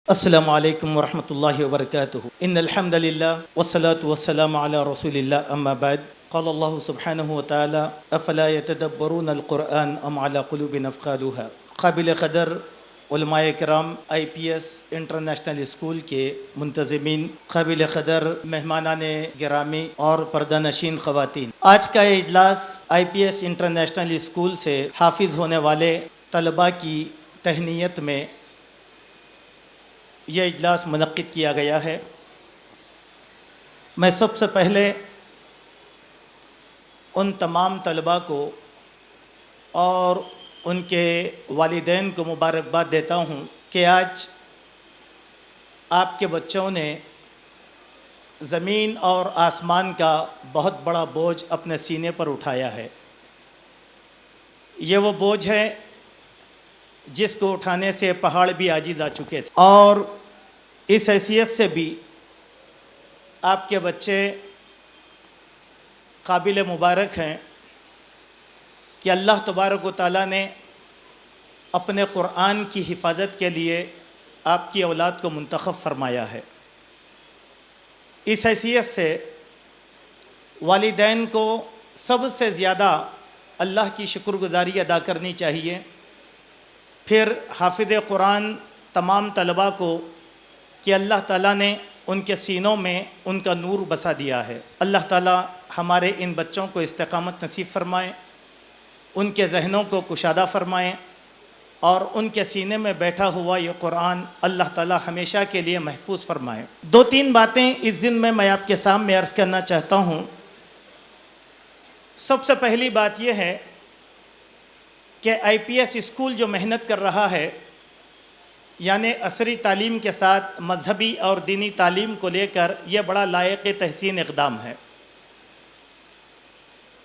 السلام علیکم ورحمۃ اللہ وبرکاتہ ان الحمد للہ والصلاة والسلام علی رسول اللہ اما بعد قال اللہ سبحانہ وتعالی افلا يتدبرون القرآن ام علی قلوب اقفالها قابل قدر علماء کرام آئی پی ایس انٹرنیشنل اسکول کے منتظمین، قابل قدر مہمانان گرامی اور پردہ نشین خواتین، آج کا یہ اجلاس آئی پی ایس انٹرنیشنل اسکول سے حافظ ہونے والے طلباء کی تہنیت میں یہ اجلاس منعقد کیا گیا ہے۔ میں سب سے پہلے ان تمام طلباء کو اور ان کے والدین کو مبارکباد دیتا ہوں کہ آج آپ کے بچوں نے زمین اور آسمان کا بہت بڑا بوجھ اپنے سینے پر اٹھایا ہے۔ یہ وہ بوجھ ہے جس کو اٹھانے سے پہاڑ بھی عاجز آ چکے تھے، اور اس حیثیت سے بھی آپ کے بچے قابل مبارک ہیں کہ اللہ تبارک و تعالیٰ نے اپنے قرآن کی حفاظت کے لیے آپ کی اولاد کو منتخب فرمایا ہے۔ اس حیثیت سے والدین کو سب سے زیادہ اللہ کی شکر گزاری ادا کرنی چاہیے، پھر حافظ قرآن تمام طلباء کو کہ اللہ تعالیٰ نے ان کے سینوں میں ان کا نور بسا دیا ہے۔ اللہ تعالیٰ ہمارے ان بچوں کو استقامت نصیب فرمائے، ان کے ذہنوں کو کشادہ فرمائے، اور ان کے سینے میں بیٹھا ہوا یہ قرآن اللہ تعالیٰ ہمیشہ کے لیے محفوظ فرمائے۔ دو تین باتیں اس دن میں آپ کے سامنے عرض کرنا چاہتا ہوں۔ سب سے پہلی بات یہ ہے کہ آئی پی ایس اسکول جو محنت کر رہا ہے، یعنی عصری تعلیم کے ساتھ مذہبی اور دینی تعلیم کو لے کر یہ بڑا لائق تحسین اقدام ہے۔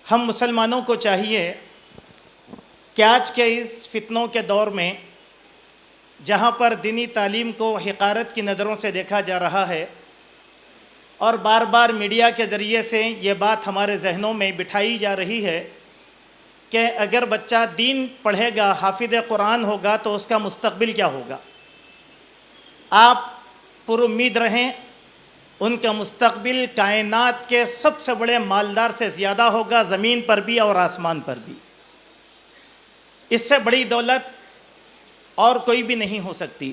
ہم مسلمانوں کو چاہیے کہ آج کے اس فتنوں کے دور میں جہاں پر دینی تعلیم کو حقارت کی نظروں سے دیکھا جا رہا ہے، اور بار بار میڈیا کے ذریعے سے یہ بات ہمارے ذہنوں میں بٹھائی جا رہی ہے کہ اگر بچہ دین پڑھے گا، حافظ قرآن ہوگا تو اس کا مستقبل کیا ہوگا، آپ پر امید رہیں ان کا مستقبل کائنات کے سب سے بڑے مالدار سے زیادہ ہوگا، زمین پر بھی اور آسمان پر بھی۔ اس سے بڑی دولت اور کوئی بھی نہیں ہو سکتی۔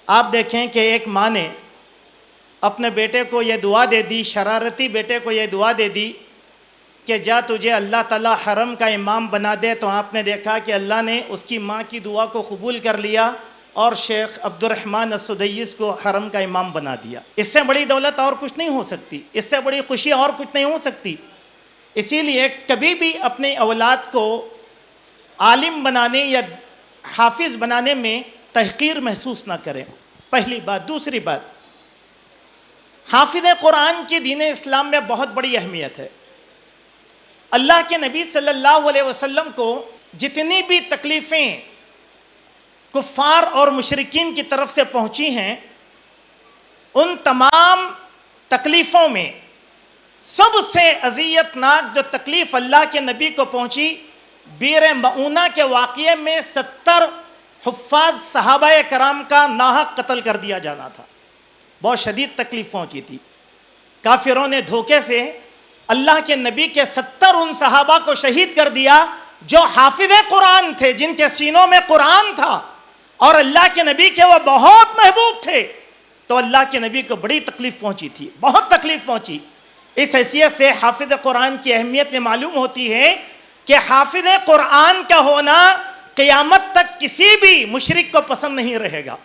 آپ دیکھیں کہ ایک ماں نے اپنے بیٹے کو یہ دعا دے دی، شرارتی بیٹے کو یہ دعا دے دی کہ جا تجھے اللہ تعالیٰ حرم کا امام بنا دے، تو آپ نے دیکھا کہ اللہ نے اس کی ماں کی دعا کو قبول کر لیا اور شیخ عبد الرحمن السدیس کو حرم کا امام بنا دیا۔ اس سے بڑی دولت اور کچھ نہیں ہو سکتی، اس سے بڑی خوشی اور کچھ نہیں ہو سکتی۔ اسی لیے کبھی بھی اپنی اولاد کو عالم بنانے یا حافظ بنانے میں تحقیر محسوس نہ کریں، پہلی بات۔ دوسری بات، حافظ قرآن کی دین اسلام میں بہت بڑی اہمیت ہے۔ اللہ کے نبی صلی اللہ علیہ وسلم کو جتنی بھی تکلیفیں کفار اور مشرکین کی طرف سے پہنچی ہیں، ان تمام تکلیفوں میں سب سے اذیت ناک جو تکلیف اللہ کے نبی کو پہنچی، بیر معونہ کے واقعے میں 70 حفاظ صحابہ کرام کا ناحق قتل کر دیا جانا تھا۔ بہت شدید تکلیف پہنچی تھی۔ کافروں نے دھوکے سے اللہ کے نبی کے 70 ان صحابہ کو شہید کر دیا جو حافظ قرآن تھے، جن کے سینوں میں قرآن تھا اور اللہ کے نبی کے وہ بہت محبوب تھے۔ تو اللہ کے نبی کو بڑی تکلیف پہنچی تھی، بہت تکلیف پہنچی۔ اس حیثیت سے حافظ قرآن کی اہمیت یہ معلوم ہوتی ہے کہ حافظ قرآن کا ہونا قیامت تک کسی بھی مشرک کو پسند نہیں رہے گا۔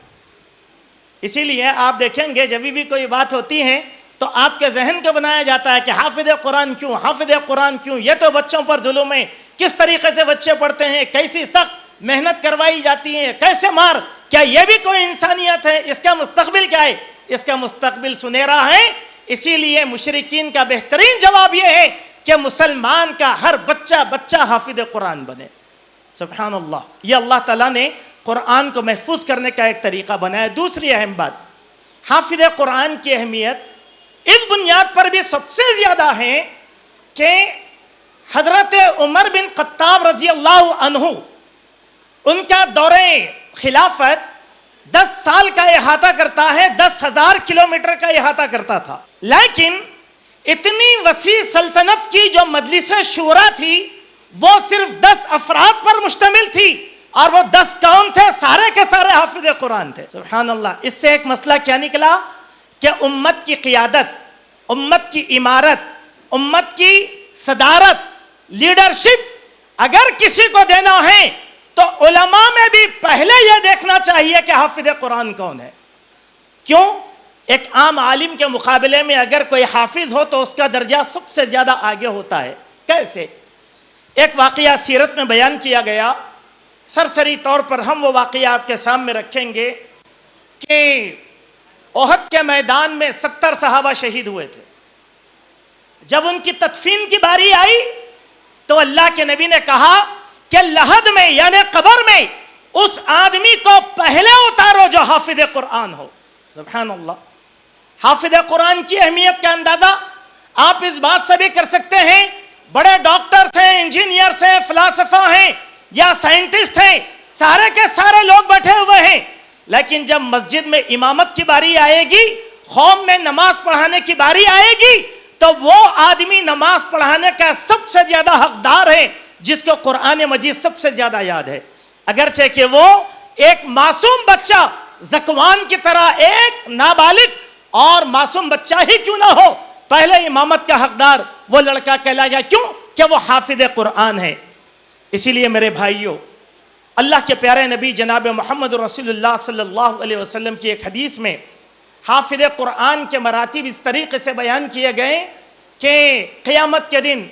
اسی لیے آپ دیکھیں گے جب بھی کوئی بات ہوتی ہے تو آپ کے ذہن کو بنایا جاتا ہے کہ حافظ قرآن کیوں، حافظ قرآن کیوں، یہ تو بچوں پر ظلم ہے، کس طریقے سے بچے پڑھتے ہیں، کیسی سخت محنت کروائی جاتی ہے، کیسے مار، کیا یہ بھی کوئی انسانیت ہے، اس کا مستقبل کیا ہے؟ اس کا مستقبل سنہرا ہے۔ اسی لیے مشرکین کا بہترین جواب یہ ہے کہ مسلمان کا ہر بچہ حافظ قرآن بنے۔ سبحان اللہ، یہ اللہ تعالیٰ نے قرآن کو محفوظ کرنے کا ایک طریقہ بنایا۔ دوسری اہم بات، حافظ قرآن کی اہمیت اس بنیاد پر بھی سب سے زیادہ ہے کہ حضرت عمر بن خطاب رضی اللہ عنہ، ان کا دورہ خلافت 10 سال کا احاطہ کرتا ہے، 10,000 کلومیٹر کا احاطہ کرتا تھا. لیکن اتنی وسیع سلطنت کی جو مجلس شورا تھی وہ صرف 10 افراد پر مشتمل تھی، اور وہ 10 کون تھے؟ سارے کے سارے حافظ قرآن تھے. سبحان اللہ. اس سے ایک مسئلہ کیا نکلا کہ امت کی قیادت، امت کی عمارت، امت کی صدارت، لیڈرشپ اگر کسی کو دینا ہے تو علماء میں بھی پہلے یہ دیکھنا چاہیے کہ حافظ قرآن کون ہے. کیوں؟ ایک عام عالم کے مقابلے میں اگر کوئی حافظ ہو تو اس کا درجہ سب سے زیادہ آگے ہوتا ہے. کیسے؟ ایک واقعہ سیرت میں بیان کیا گیا، سرسری طور پر ہم وہ واقعہ آپ کے سامنے رکھیں گے کہ احد کے میدان میں 70 صحابہ شہید ہوئے تھے. جب ان کی تدفین کی باری آئی تو اللہ کے نبی نے کہا کہ لحد میں یعنی قبر میں اس آدمی کو پہلے اتارو جو حافظ قرآن ہو. سبحان اللہ. حافظ قرآن کی اہمیت کا اندازہ آپ اس بات سے بھی کر سکتے ہیں، بڑے ڈاکٹرز ہیں، انجینئرز ہیں، فلاسفہ ہیں یا سائنٹسٹ ہیں، سارے کے سارے لوگ بیٹھے ہوئے ہیں، لیکن جب مسجد میں امامت کی باری آئے گی، قوم میں نماز پڑھانے کی باری آئے گی، تو وہ آدمی نماز پڑھانے کا سب سے زیادہ حقدار ہے جس کو قرآن مجید سب سے زیادہ یاد ہے. اگرچہ کہ وہ ایک معصوم بچہ زکوان کی طرح ایک نابالغ اور معصوم بچہ ہی کیوں نہ ہو، پہلے امامت کا حقدار وہ لڑکا کہلایا. کیوں؟ کہ وہ حافظ قرآن ہے. اسی لیے میرے بھائیوں، اللہ کے پیارے نبی جناب محمد رسول اللہ صلی اللہ علیہ وسلم کی ایک حدیث میں حافظ قرآن کے مراتب اس طریقے سے بیان کیے گئے کہ قیامت کے دن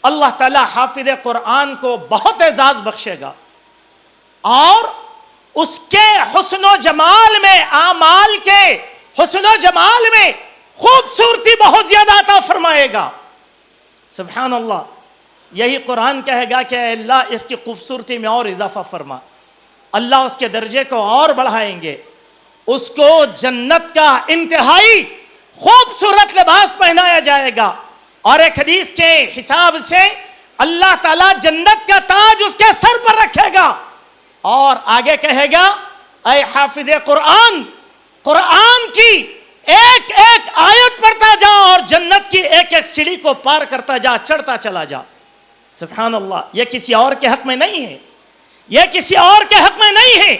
اللہ تعالی حافظ قرآن کو بہت اعزاز بخشے گا، اور اس کے حسن و جمال میں، اعمال کے حسن و جمال میں خوبصورتی بہت زیادہ عطا فرمائے گا. سبحان اللہ. یہی قرآن کہے گا کہ اے اللہ اس کی خوبصورتی میں اور اضافہ فرما. اللہ اس کے درجے کو اور بڑھائیں گے، اس کو جنت کا انتہائی خوبصورت لباس پہنایا جائے گا، اور ایک حدیث کے حساب سے اللہ تعالیٰ جنت کا تاج اس کے سر پر رکھے گا، اور آگے کہے گا اے حافظ قرآن، قرآن کی ایک ایک آیت پڑھتا جا اور جنت کی ایک ایک سیڑھی کو پار کرتا جا، چڑھتا چلا جا. سبحان اللہ. یہ کسی اور کے حق میں نہیں ہے، یہ کسی اور کے حق میں نہیں ہے،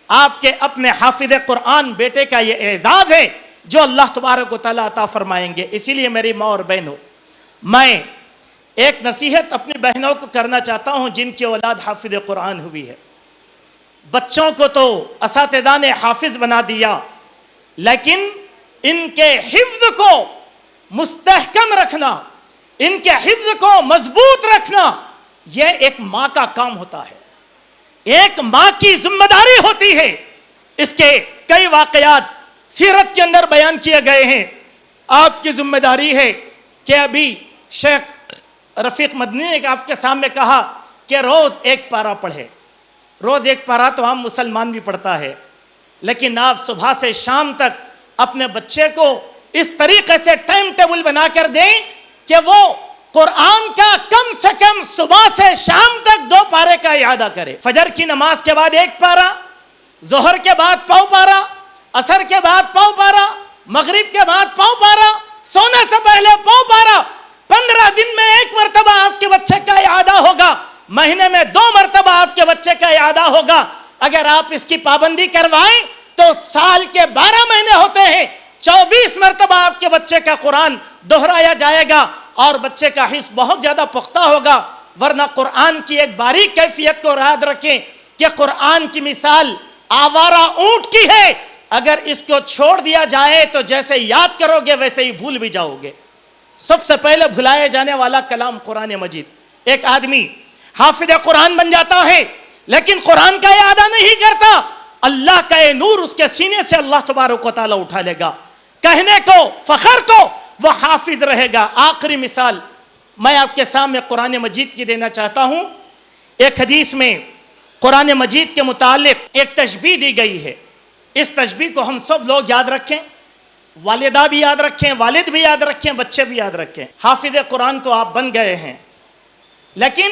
آپ کے اپنے حافظ قرآن بیٹے کا یہ اعزاز ہے جو اللہ تبارک و تعالیٰ عطا فرمائیں گے. اسی لیے میری ماں اور بہنوں، میں ایک نصیحت اپنی بہنوں کو کرنا چاہتا ہوں جن کی اولاد حافظ قرآن ہوئی ہے. بچوں کو تو اساتذہ نے حافظ بنا دیا، لیکن ان کے حفظ کو مستحکم رکھنا، ان کے حفظ کو مضبوط رکھنا، یہ ایک ماں کا کام ہوتا ہے، ایک ماں کی ذمہ داری ہوتی ہے. اس کے کئی واقعات سیرت کے اندر بیان کیے گئے ہیں. آپ کی ذمہ داری ہے کہ ابھی شیخ رفیق مدنی نے آپ کے سامنے کہا کہ روز ایک پارہ پڑھے. روز ایک پارہ تو عام مسلمان بھی پڑھتا ہے، لیکن آپ صبح سے شام تک اپنے بچے کو اس طریقے سے ٹائم ٹیبل بنا کر دیں کہ وہ قرآن کا کم سے کم صبح سے شام تک 2 پارے کا اعادہ کرے. فجر کی نماز کے بعد 1 پارہ، ظہر کے بعد پاؤ پارہ، عصر کے بعد پاؤ پارہ، مغرب کے بعد پاؤ پارہ، سونے سے پہلے پاؤ پارہ. 15 دن میں 1 مرتبہ آپ کے بچے کا اعادہ ہوگا، مہینے میں 2 مرتبہ آپ کے بچے کا اعادہ ہوگا. اگر آپ اس کی پابندی کروائیں تو سال کے 12 مہینے ہوتے ہیں، 24 مرتبہ آپ کے بچے کا قرآن دہرایا جائے گا اور بچے کا حفظ بہت زیادہ پختہ ہوگا. ورنہ قرآن کی ایک باریک کیفیت کو یاد رکھیں کہ قرآن کی مثال آوارہ اونٹ کی ہے. اگر اس کو چھوڑ دیا جائے تو جیسے یاد کرو گے ویسے ہی بھول بھی جاؤ گے. سب سے پہلے بھلائے جانے والا کلام قرآن مجید. ایک آدمی حافظ قرآن بن جاتا ہے لیکن قرآن کا اعادہ نہیں کرتا، اللہ کا یہ نور اس کے سینے سے اللہ تبارک و تعالیٰ اٹھا لے گا. کہنے کو فخر کو وہ حافظ رہے گا. آخری مثال میں آپ کے سامنے قرآن مجید کی دینا چاہتا ہوں. ایک حدیث میں قرآن مجید کے متعلق ایک تشبیہ دی گئی ہے. اس تشبیہ کو ہم سب لوگ یاد رکھیں، والدہ بھی یاد رکھیں، والد بھی یاد رکھیں، بچے بھی یاد رکھیں. حافظ قرآن تو آپ بن گئے ہیں، لیکن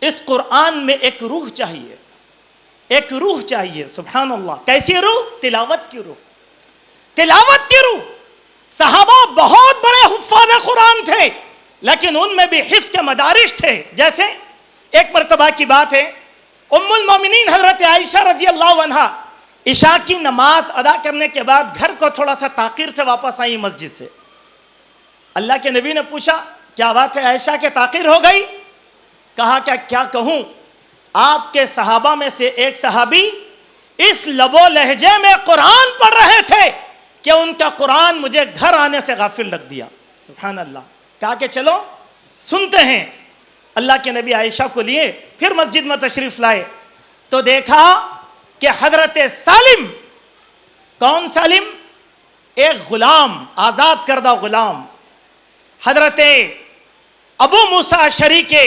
اس قرآن میں ایک روح چاہیے، ایک روح چاہیے. سبحان اللہ. کیسی روح؟ تلاوت کی روح. تلاوت کی روح. صحابہ بہت بڑے حفاظ قرآن تھے لیکن ان میں بھی حفظ کے مدارج تھے. جیسے ایک مرتبہ کی بات ہے, ام المومنین حضرت عائشہ رضی اللہ عنہا عشاء کی نماز ادا کرنے کے بعد گھر کو تھوڑا سا تاخیر سے واپس آئی مسجد سے. اللہ کے نبی نے پوچھا کیا بات ہے عائشہ کے تاخیر ہو گئی؟ کہا کیا کہوں, آپ کے صحابہ میں سے ایک صحابی اس لب و لہجے میں قرآن پڑھ رہے تھے کہ ان کا قرآن مجھے گھر آنے سے غافل رکھ دیا. سبحان اللہ. کہا کہ چلو سنتے ہیں. اللہ کے نبی عائشہ کو لیے پھر مسجد میں تشریف لائے تو دیکھا کہ حضرت سالم. کون سالم؟ ایک غلام, آزاد کردہ غلام. حضرت ابو موسیٰ اشعری کے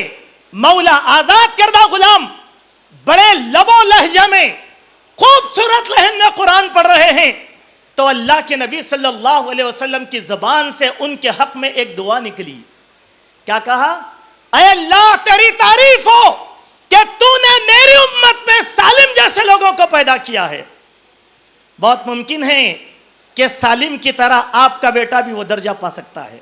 مولا, آزاد کردہ غلام, بڑے لب و لہجہ میں خوبصورت لہن میں قرآن پڑھ رہے ہیں. تو اللہ کے نبی صلی اللہ علیہ وسلم کی زبان سے ان کے حق میں ایک دعا نکلی. کیا کہا؟ اے اللہ تیری تعریف ہو کہ تو نے میری امت میں سالم جیسے لوگوں کو پیدا کیا ہے. بہت ممکن ہے کہ سالم کی طرح آپ کا بیٹا بھی وہ درجہ پا سکتا ہے.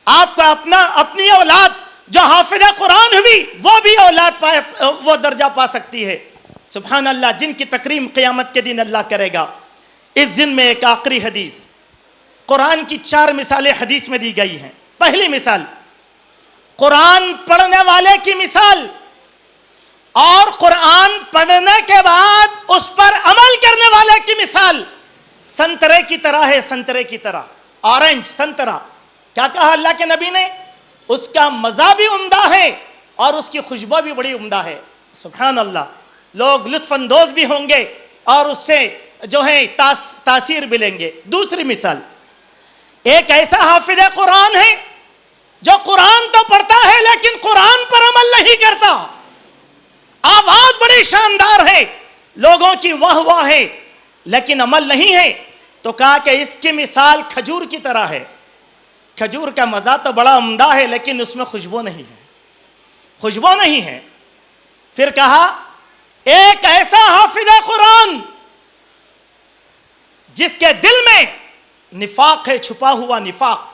آپ کا اپنی اولاد جو حافظ قرآن ہوئی وہ بھی اولاد وہ درجہ پا سکتی ہے. سبحان اللہ. جن کی تکریم قیامت کے دن اللہ کرے گا. اس دن میں ایک آخری حدیث, قرآن کی 4 مثالیں حدیث میں دی گئی ہیں. پہلی مثال قرآن پڑھنے والے کی مثال اور قرآن پڑھنے کے بعد اس پر عمل کرنے والے کی مثال سنترے کی طرح ہے. سنترے کی طرح, اورنج سنترا. کیا کہا اللہ کے نبی نے؟ اس کا مزہ بھی عمدہ ہے اور اس کی خوشبو بھی بڑی عمدہ ہے. سبحان اللہ. لوگ لطف اندوز بھی ہوں گے اور اس سے جو ہے تاثیر بھی لیں گے. دوسری مثال, ایک ایسا حافظ قرآن ہے جو قرآن تو پڑھتا ہے لیکن قرآن پر عمل نہیں کرتا. آواز بڑی شاندار ہے, لوگوں کی واہ واہ ہے لیکن عمل نہیں ہے. تو کہا کہ اس کی مثال کھجور کی طرح ہے. کھجور کا مزہ تو بڑا عمدہ ہے لیکن اس میں خوشبو نہیں ہے. خوشبو نہیں ہے. پھر کہا ایک ایسا حافظ قرآن جس کے دل میں نفاق ہے, چھپا ہوا نفاق.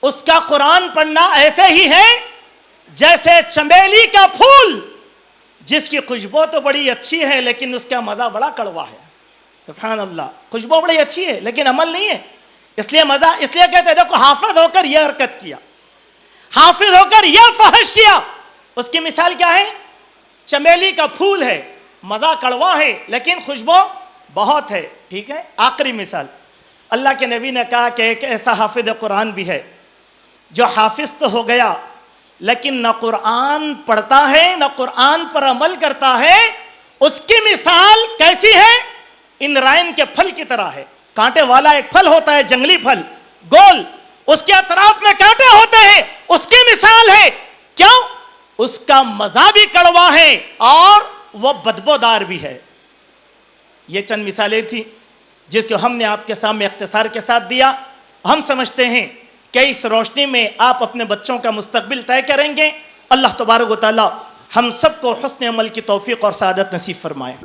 اس کا قرآن پڑھنا ایسے ہی ہے جیسے چمیلی کا پھول جس کی خوشبو تو بڑی اچھی ہے لیکن اس کا مزہ بڑا کڑوا ہے. سبحان اللہ. خوشبو بڑی اچھی ہے لیکن عمل نہیں ہے. اس لیے مزہ, اس لیے کہتے ہیں دیکھو حافظ ہو کر یہ حرکت کیا, حافظ ہو کر یہ فحش کیا. اس کی مثال کیا ہے؟ چمیلی کا پھول ہے, مزہ کڑوا ہے لیکن خوشبو بہت ہے. ٹھیک ہے. آخری مثال, اللہ کے نبی نے کہا کہ ایک ایسا حافظ قرآن بھی ہے جو حافظ تو ہو گیا لیکن نہ قرآن پڑھتا ہے نہ قرآن پر عمل کرتا ہے. اس کی مثال کیسی ہے؟ اندرائن کے پھل کی طرح ہے. کانٹے والا ایک پھل ہوتا ہے, جنگلی پھل, گول, اس کے اطراف میں کانٹے ہوتے ہیں. اس کی مثال ہے. کیوں؟ اس کا مزہ بھی کڑوا ہے اور وہ بدبودار بھی ہے. یہ چند مثالیں تھیں جس کو ہم نے آپ کے سامنے اختصار کے ساتھ دیا. ہم سمجھتے ہیں کہ اس روشنی میں آپ اپنے بچوں کا مستقبل طے کریں گے. اللہ تبارک و تعالی ہم سب کو حسن عمل کی توفیق اور سعادت نصیب فرمائے.